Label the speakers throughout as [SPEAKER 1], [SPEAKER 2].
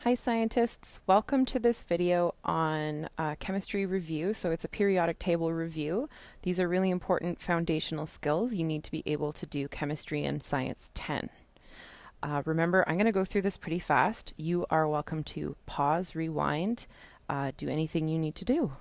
[SPEAKER 1] Hi scientists, welcome to this video on chemistry review. So it's a periodic table review. These are really important foundational skills you need to be able to do chemistry in Science 10. Remember, I'm going to go through this pretty fast. You are welcome to pause, rewind, do anything you need to do.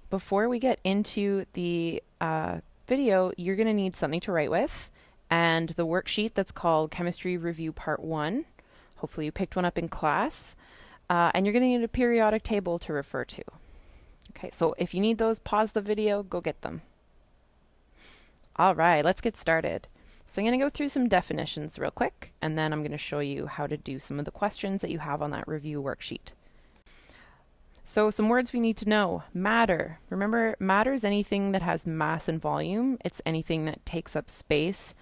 [SPEAKER 1] Before we get into the video, you're going to need something to write with and the worksheet that's called Chemistry Review Part 1. Hopefully you picked one up in class. And you're going to need a periodic table to refer to. Okay, so if you need those, pause the video, go get them. All right, let's get started. So I'm going to go through some definitions real quick, and then I'm going to show you how to do some of the questions that you have on that review worksheet. So some words we need to know. Matter. Remember, matter is anything that has mass and volume. It's anything that takes up space.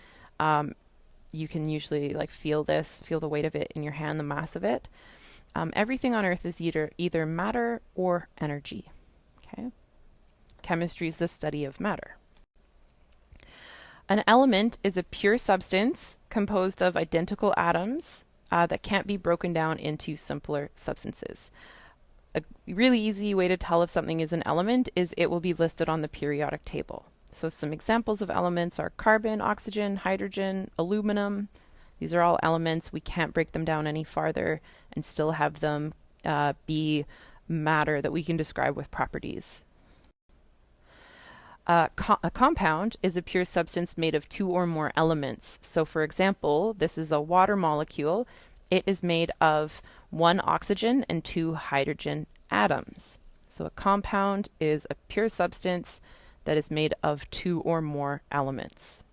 [SPEAKER 1] You can usually feel the weight of it in your hand, the mass of it. Everything on Earth is either matter or energy. Okay? Chemistry is the study of matter. An element is a pure substance composed of identical atoms that can't be broken down into simpler substances. A really easy way to tell if something is an element is it will be listed on the periodic table. So some examples of elements are carbon, oxygen, hydrogen, aluminum. These are all elements. We can't break them down any farther and still have them be matter that we can describe with properties. A compound is a pure substance made of two or more elements. So for example, this is a water molecule. It is made of one oxygen and two hydrogen atoms. So a compound is a pure substance that is made of two or more elements.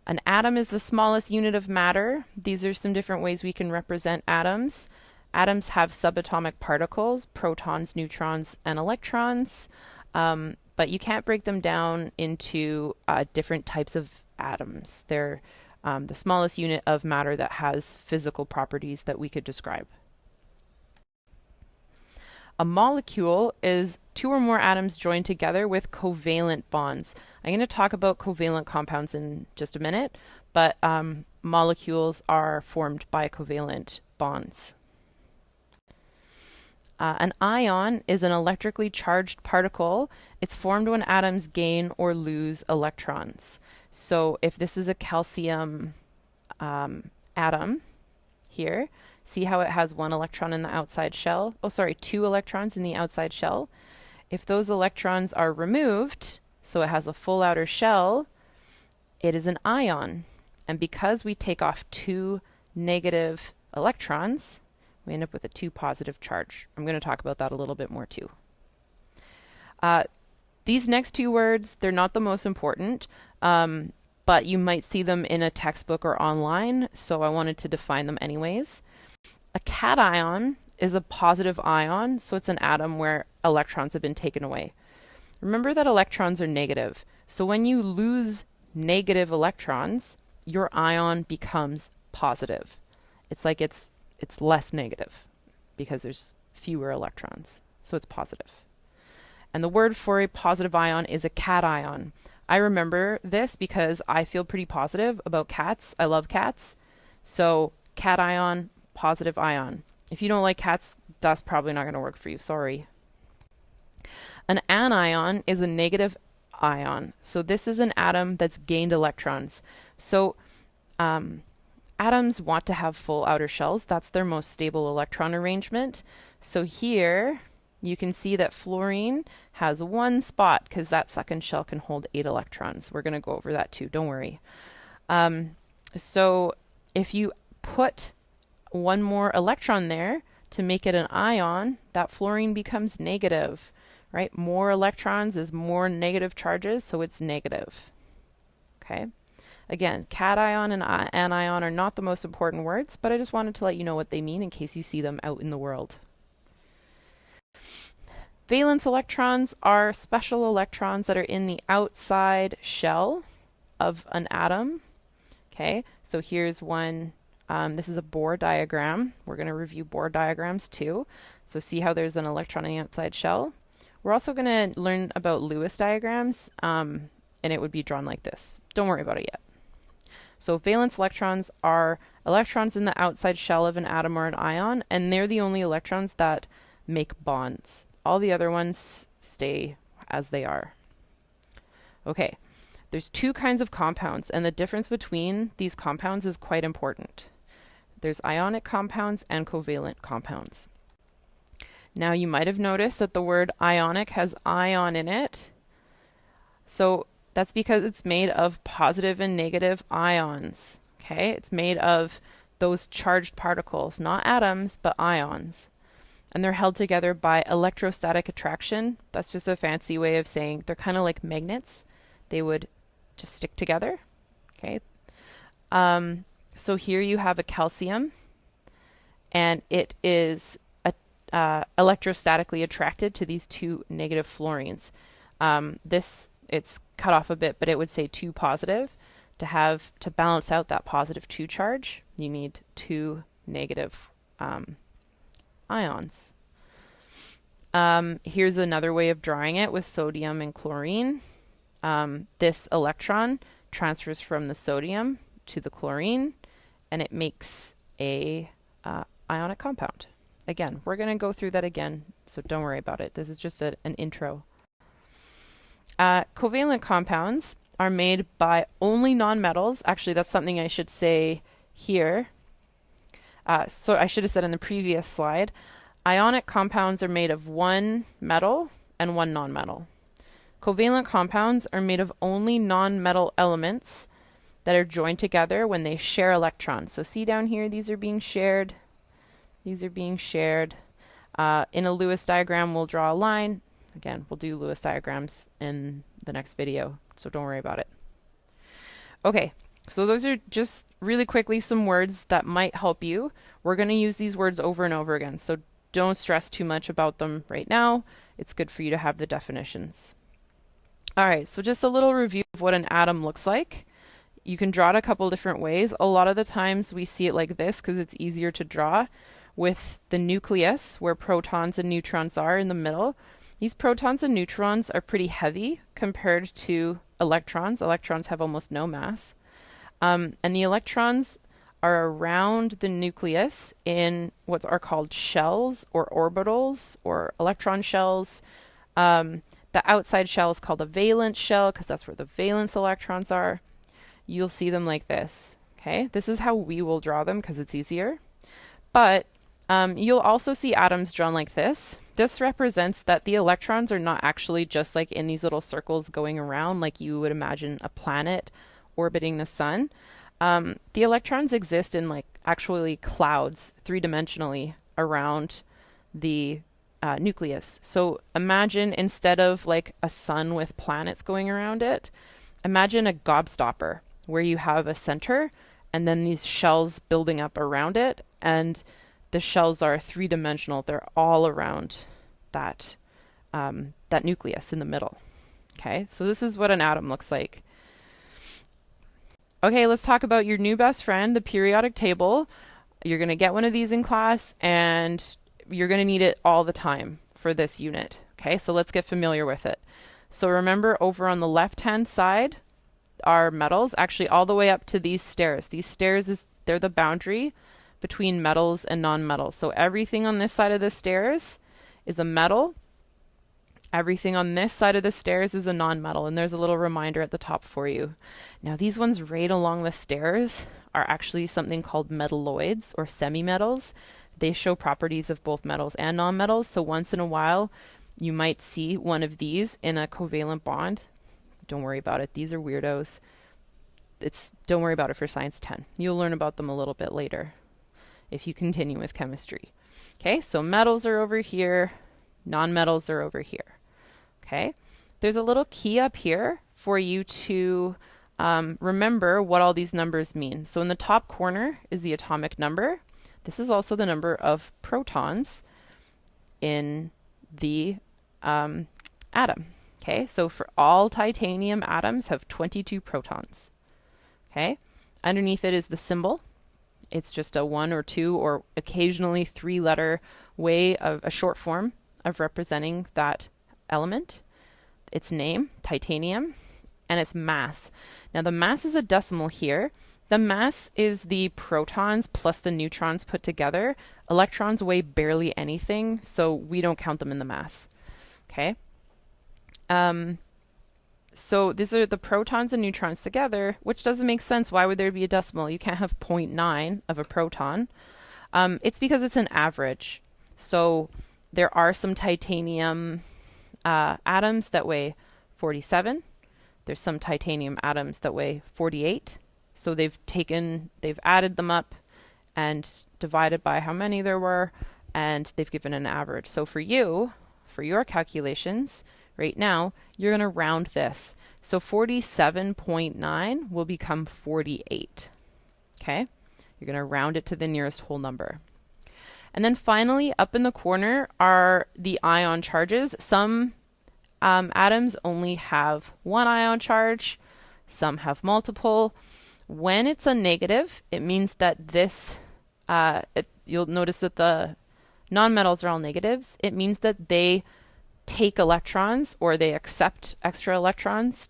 [SPEAKER 1] An atom is the smallest unit of matter. These are some different ways we can represent atoms. Atoms have subatomic particles, protons, neutrons, and electrons, but you can't break them down into different types of atoms. They're the smallest unit of matter that has physical properties that we could describe. A molecule is two or more atoms joined together with covalent bonds. I'm going to talk about covalent compounds in just a minute, but molecules are formed by covalent bonds. An ion is an electrically charged particle. It's formed when atoms gain or lose electrons. So if this is a calcium atom here, see how it has one electron in the outside shell? Oh, sorry, two electrons in the outside shell. If those electrons are removed, so it has a full outer shell, it is an ion. And because we take off two negative electrons, we end up with a 2 positive charge. I'm going to talk about that a little bit more too. These next two words, they're not the most important, but you might see them in a textbook or online, so I wanted to define them anyways. A cation is a positive ion, so it's an atom where electrons have been taken away. Remember that electrons are negative, so when you lose negative electrons, your ion becomes positive. It's like it's less negative because there's fewer electrons, so it's positive. And the word for a positive ion is a cation. I remember this because I feel pretty positive about cats. I love cats. So cation, positive ion. If you don't like cats, that's probably not going to work for you. Sorry. An anion is a negative ion. So this is an atom that's gained electrons. So atoms want to have full outer shells. That's their most stable electron arrangement. So here you can see that fluorine has one spot because that second shell can hold 8 electrons. We're going to go over that too. Don't worry. So if you put one more electron there to make it an ion, that fluorine becomes negative, right? More electrons is more negative charges, so it's negative. Okay? Again, cation and anion are not the most important words, but I just wanted to let you know what they mean in case you see them out in the world. Valence electrons are special electrons that are in the outside shell of an atom. Okay, so here's one. This is a Bohr diagram. We're going to review Bohr diagrams too. So see how there's an electron in the outside shell. We're also going to learn about Lewis diagrams, and it would be drawn like this. Don't worry about it yet. So valence electrons are electrons in the outside shell of an atom or an ion, and they're the only electrons that make bonds. All the other ones stay as they are. Okay, there's two kinds of compounds, and the difference between these compounds is quite important. There's ionic compounds and covalent compounds. Now you might have noticed that the word ionic has ion in it. So that's because it's made of positive and negative ions. Okay, it's made of those charged particles, not atoms, but ions. And they're held together by electrostatic attraction. That's just a fancy way of saying they're kind of like magnets. They would just stick together. Okay. So here you have a calcium, and it is electrostatically attracted to these two negative fluorines. It's cut off a bit, but it would say 2 positive. To balance out that positive 2 charge, you need 2 negative ions. Here's another way of drawing it with sodium and chlorine. This electron transfers from the sodium to the chlorine, and it makes a ionic compound. Again, we're going to go through that again, so don't worry about it. This is just an intro. Covalent compounds are made by only nonmetals. Actually, that's something I should say here. So I should have said in the previous slide. Ionic compounds are made of one metal and one nonmetal. Covalent compounds are made of only nonmetal elements that are joined together when they share electrons. So see down here, these are being shared. These are being shared. In a Lewis diagram, we'll draw a line. Again, we'll do Lewis diagrams in the next video, so don't worry about it. Okay, so those are just really quickly some words that might help you. We're going to use these words over and over again, so don't stress too much about them right now. It's good for you to have the definitions. All right, so just a little review of what an atom looks like. You can draw it a couple different ways. A lot of the times we see it like this because it's easier to draw, with the nucleus where protons and neutrons are in the middle. These protons and neutrons are pretty heavy compared to electrons. Electrons have almost no mass. And the electrons are around the nucleus in what are called shells or orbitals or electron shells. The outside shell is called a valence shell because that's where the valence electrons are. You'll see them like this. Okay, this is how we will draw them because it's easier. But you'll also see atoms drawn like this. This represents that the electrons are not actually just like in these little circles going around like you would imagine a planet orbiting the sun. The electrons exist in like actually clouds 3-dimensionally around the nucleus. So imagine instead of like a sun with planets going around it, imagine a gobstopper where you have a center and then these shells building up around it, and the shells are 3-dimensional. They're all around that nucleus in the middle. Okay, so this is what an atom looks like. Okay, let's talk about your new best friend, the periodic table. You're going to get one of these in class, and you're going to need it all the time for this unit. Okay, so let's get familiar with it. So remember, over on the left-hand side are metals, actually all the way up to these stairs. These stairs, they're the boundary between metals and non-metals. So everything on this side of the stairs is a metal. Everything on this side of the stairs is a non-metal, and there's a little reminder at the top for you. Now these ones right along the stairs are actually something called metalloids or semi-metals. They show properties of both metals and non-metals, so once in a while you might see one of these in a covalent bond. Don't worry about it. These are weirdos. Don't worry about it for Science 10. You'll learn about them a little bit later if you continue with chemistry. Okay, so metals are over here, non-metals are over here. Okay, there's a little key up here for you to remember what all these numbers mean. So in the top corner is the atomic number. This is also the number of protons in the atom. Okay, so for all titanium atoms have 22 protons. Okay, underneath it is the symbol. It's just a 1 or 2 or occasionally 3-letter way of a short form of representing that element. Its name, titanium, and its mass. Now the mass is a decimal here. The mass is the protons plus the neutrons put together. Electrons weigh barely anything, so we don't count them in the mass. Okay? So these are the protons and neutrons together, which doesn't make sense. Why would there be a decimal? You can't have 0.9 of a proton. It's because it's an average. So there are some titanium atoms that weigh 47. There's some titanium atoms that weigh 48. So they've added them up and divided by how many there were, and they've given an average. So for your calculations, right now, you're going to round this. So 47.9 will become 48. Okay? You're going to round it to the nearest whole number. And then finally, up in the corner are the ion charges. Some atoms only have one ion charge. Some have multiple. When it's a negative, it means that this, you'll notice that the nonmetals are all negatives. It means that they take electrons or they accept extra electrons.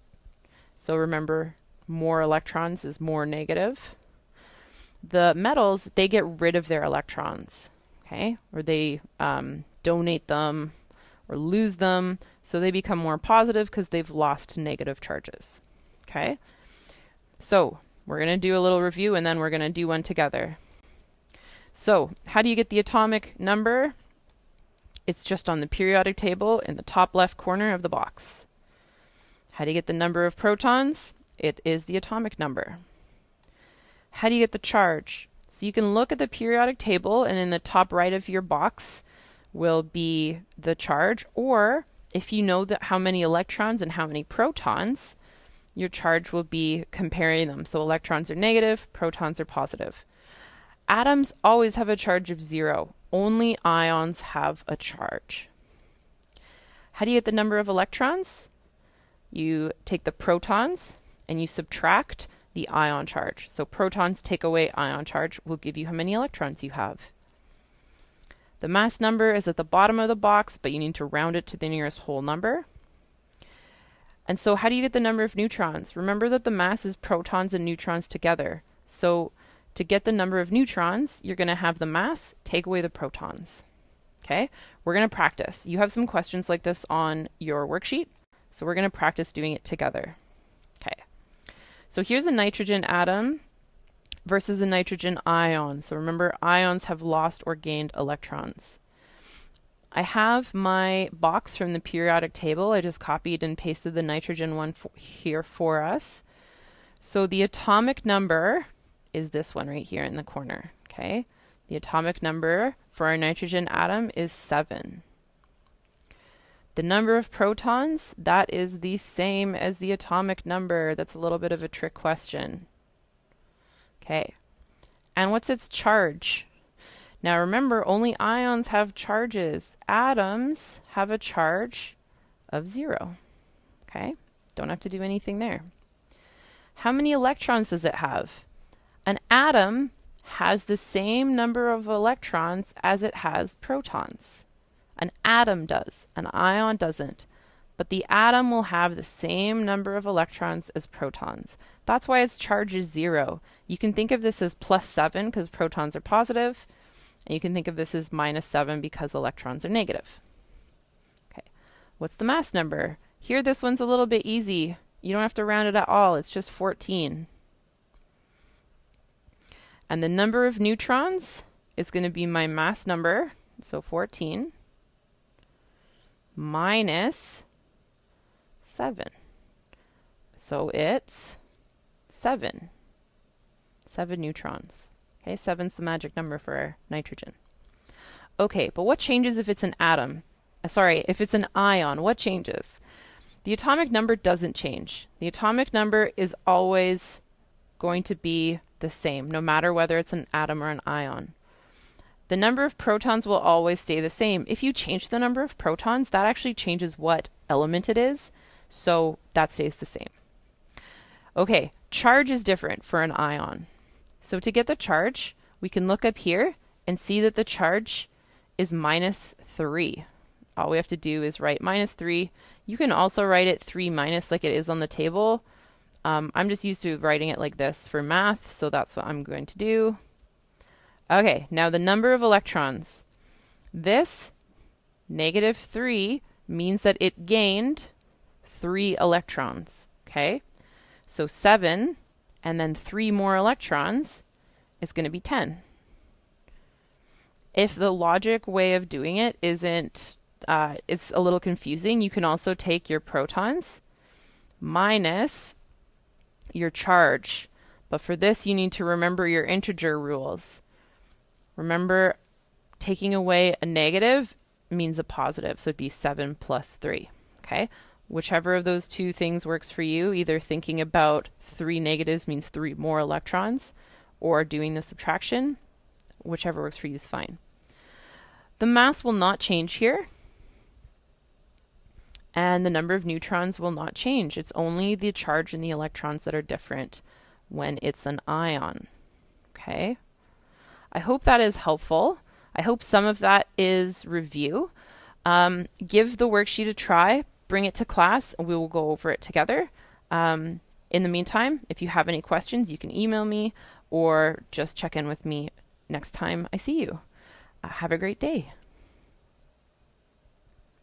[SPEAKER 1] So remember, more electrons is more negative. The metals, they get rid of their electrons, okay? Or they donate them or lose them, so they become more positive because they've lost negative charges, okay? So we're going to do a little review and then we're going to do one together. So how do you get the atomic number? It's just on the periodic table in the top left corner of the box. How do you get the number of protons? It is the atomic number. How do you get the charge? So you can look at the periodic table and in the top right of your box will be the charge, or if you know that how many electrons and how many protons, your charge will be comparing them. So electrons are negative, protons are positive. Atoms always have a charge of 0. Only ions have a charge. How do you get the number of electrons? You take the protons and you subtract the ion charge. So protons take away ion charge will give you how many electrons you have. The mass number is at the bottom of the box, but you need to round it to the nearest whole number. And so how do you get the number of neutrons? Remember that the mass is protons and neutrons together. So to get the number of neutrons, you're going to have the mass take away the protons. Okay? We're going to practice. You have some questions like this on your worksheet, so we're going to practice doing it together. Okay. So here's a nitrogen atom versus a nitrogen ion. So remember, ions have lost or gained electrons. I have my box from the periodic table. I just copied and pasted the nitrogen one here for us. So the atomic number is this one right here in the corner. Okay? The atomic number for our nitrogen atom is 7. The number of protons, that is the same as the atomic number. That's a little bit of a trick question. Okay. And what's its charge? Now remember, only ions have charges. Atoms have a charge of 0. Okay? Don't have to do anything there. How many electrons does it have? An atom has the same number of electrons as it has protons. An atom does. An ion doesn't. But the atom will have the same number of electrons as protons. That's why its charge is 0. You can think of this as +7 because protons are positive. And you can think of this as -7 because electrons are negative. Okay, what's the mass number? Here, this one's a little bit easy. You don't have to round it at all. It's just 14. And the number of neutrons is going to be my mass number, so 14, minus 7. So it's 7. 7 neutrons. Okay, 7's the magic number for nitrogen. Okay, but what changes if it's an atom? If it's an ion, what changes? The atomic number doesn't change. The atomic number is always going to be the same, no matter whether it's an atom or an ion. The number of protons will always stay the same. If you change the number of protons, that actually changes what element it is, so that stays the same. Okay, charge is different for an ion. So to get the charge, we can look up here and see that the charge is -3. All we have to do is write -3. You can also write it 3- like it is on the table. I'm just used to writing it like this for math, so that's what I'm going to do. Okay, now the number of electrons. This -3 means that it gained 3 electrons, okay? So 7 and then 3 more electrons is going to be 10. If the logic way of doing it isn't, it's a little confusing, you can also take your protons minus your charge. But for this, you need to remember your integer rules. Remember, taking away a negative means a positive, so it'd be 7 plus 3, okay? Whichever of those two things works for you, either thinking about 3 negatives means 3 more electrons, or doing the subtraction, whichever works for you is fine. The mass will not change here, and the number of neutrons will not change. It's only the charge and the electrons that are different when it's an ion, okay? I hope that is helpful. I hope some of that is review. Give the worksheet a try, bring it to class, and we will go over it together. In the meantime, if you have any questions, you can email me or just check in with me next time I see you. Have a great day.